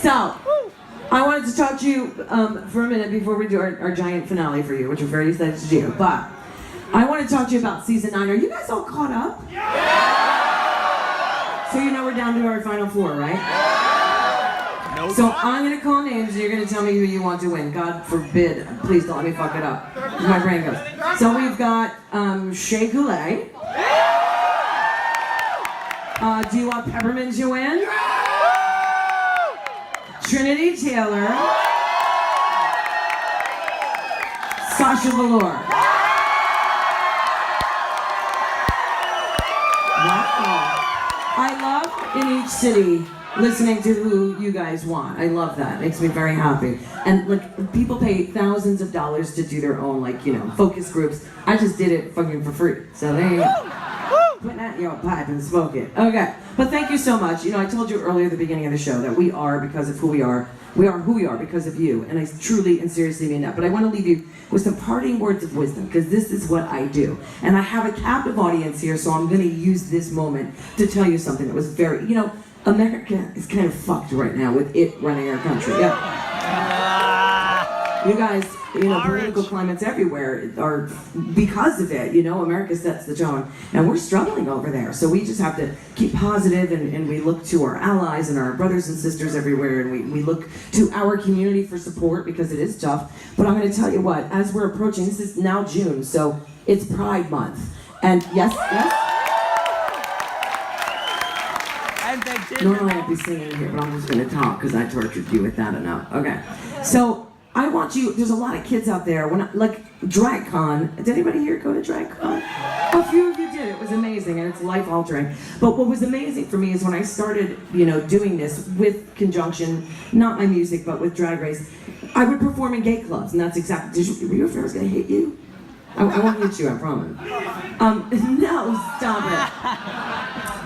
So, I wanted to talk to you for a minute before we do our giant finale for you, which we're very excited to do. But I want to talk to you about season 9. Are you guys all caught up? Yeah! So you know we're down to our final 4, right? No. So I'm going to call names and you're going to tell me who you want to win. God forbid. Please don't let me fuck it up. My brain goes. So we've got Shea Coulee. Do you want Peppermint to win? Trinity Taylor, Sasha Velour. Wow. I love in each city listening to who you guys want. I love that. It makes me very happy. And like people pay thousands of dollars to do their own focus groups. I just did it fucking for free. So there you go. Put that in your pipe and smoke it. Okay. But thank you so much. I told you earlier at the beginning of the show that we are because of who we are. We are who we are because of you. And I truly and seriously mean that. But I want to leave you with some parting words of wisdom because this is what I do. And I have a captive audience here, so I'm going to use this moment to tell you something that was very, America is kind of fucked right now with it running our country. Yeah. You guys, political climates everywhere are because of it. America sets the tone, and we're struggling over there. So we just have to keep positive, and we look to our allies and our brothers and sisters everywhere, and we look to our community for support because it is tough. But I'm going to tell you what, as we're approaching, this is now June, so it's Pride Month, and yes. Normally I'd be singing here, but I'm just going to talk because I tortured you with that enough. Okay, so I want you, there's a lot of kids out there, DragCon, did anybody here go to DragCon? A few of you did, it was amazing and it's life-altering. But what was amazing for me is when I started, doing this with conjunction, not my music, but with Drag Race, I would perform in gay clubs, and that's exactly, were you afraid I was going to hit you? I won't hit you, I promise. No, stop it.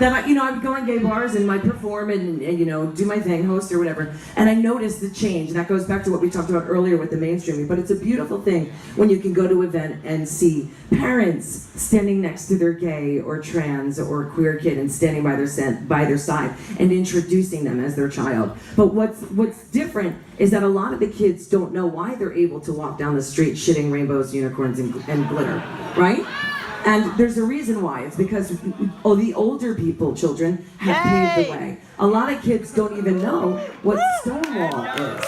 That I would go in gay bars and I'd perform and do my thing, host or whatever, and I noticed the change. And that goes back to what we talked about earlier with the mainstreaming. But it's a beautiful thing when you can go to an event and see parents standing next to their gay or trans or queer kid and standing by their side and introducing them as their child. But what's different is that a lot of the kids don't know why they're able to walk down the street shitting rainbows, unicorns, and glitter, right? And there's a reason why. It's because the older children, have paved the way. A lot of kids don't even know what Stonewall is.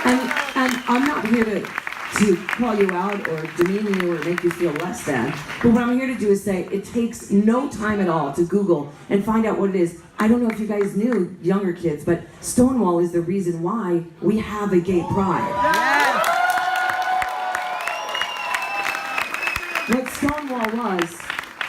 And I'm not here to call you out or demean you or make you feel less than. But what I'm here to do is say it takes no time at all to Google and find out what it is. I don't know if you guys knew, younger kids, but Stonewall is the reason why we have a gay pride. What Stonewall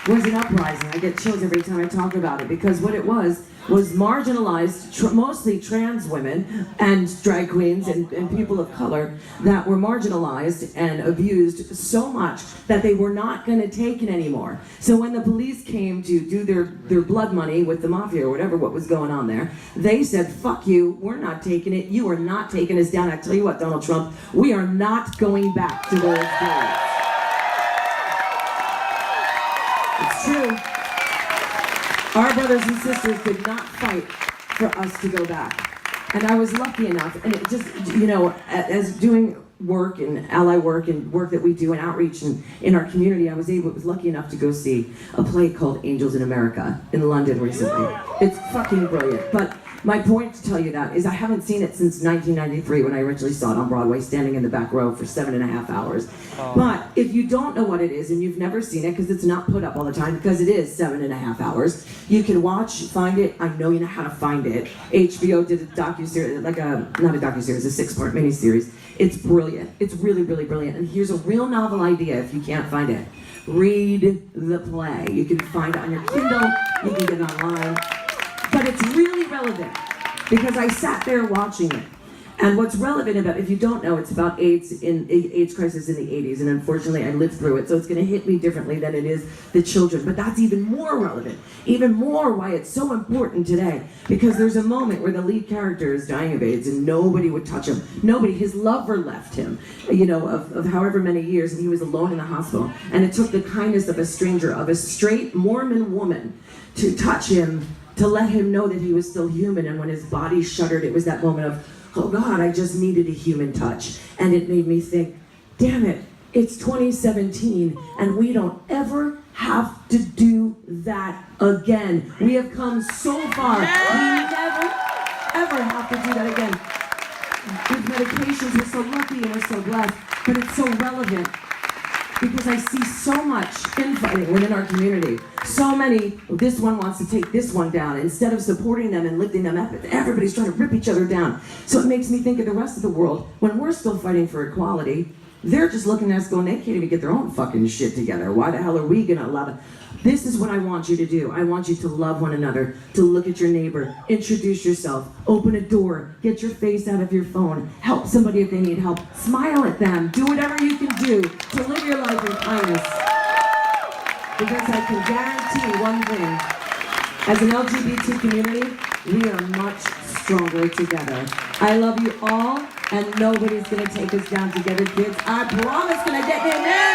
was an uprising. I get chills every time I talk about it because what it was marginalized, mostly trans women and drag queens and people of color that were marginalized and abused so much that they were not going to take it anymore. So when the police came to do their blood money with the mafia or whatever, what was going on there, they said, fuck you, we're not taking it, you are not taking us down. I tell you what, Donald Trump, we are not going back to those days. It's true. Our brothers and sisters did not fight for us to go back. And I was lucky enough, and it just, as doing work and ally work and work that we do and outreach in our community, I was lucky enough to go see a play called Angels in America in London recently. It's fucking brilliant. But my point to tell you that is I haven't seen it since 1993 when I originally saw it on Broadway, standing in the back row for 7.5 hours. Oh. But if you don't know what it is and you've never seen it, because it's not put up all the time, because it is 7.5 hours, you can find it. I know you know how to find it. HBO did a docuseries, not a docuseries, a 6-part miniseries. It's brilliant. It's really, really brilliant. And here's a real novel idea if you can't find it. Read the play. You can find it on your Kindle. You can get it online. But it's really relevant because I sat there watching it. And what's relevant about it, if you don't know, it's about AIDS crisis in the 80s, and unfortunately I lived through it, so it's going to hit me differently than it is the children. But that's even more relevant, even more why it's so important today. Because there's a moment where the lead character is dying of AIDS, and nobody would touch him. Nobody. His lover left him, of however many years, and he was alone in the hospital. And it took the kindness of a stranger, of a straight Mormon woman, to touch him, to let him know that he was still human. And when his body shuddered, it was that moment of, oh God, I just needed a human touch. And it made me think, damn it, it's 2017 and we don't ever have to do that again. We have come so far. We never, ever have to do that again. With medications, we're so lucky and we're so blessed, but it's so relevant because I see so much infighting within our community. So many, this one wants to take this one down. Instead of supporting them and lifting them up, everybody's trying to rip each other down. So it makes me think of the rest of the world. When we're still fighting for equality, they're just looking at us going, they can't even get their own fucking shit together. Why the hell are we gonna allow it? This is what I want you to do. I want you to love one another, to look at your neighbor, introduce yourself, open a door, get your face out of your phone, help somebody if they need help, smile at them, do whatever you can do to live your life in kindness. Because I can guarantee one thing, as an LGBT community, we are much stronger together. I love you all, and nobody's gonna take us down together, kids. I promise, can I get an amen?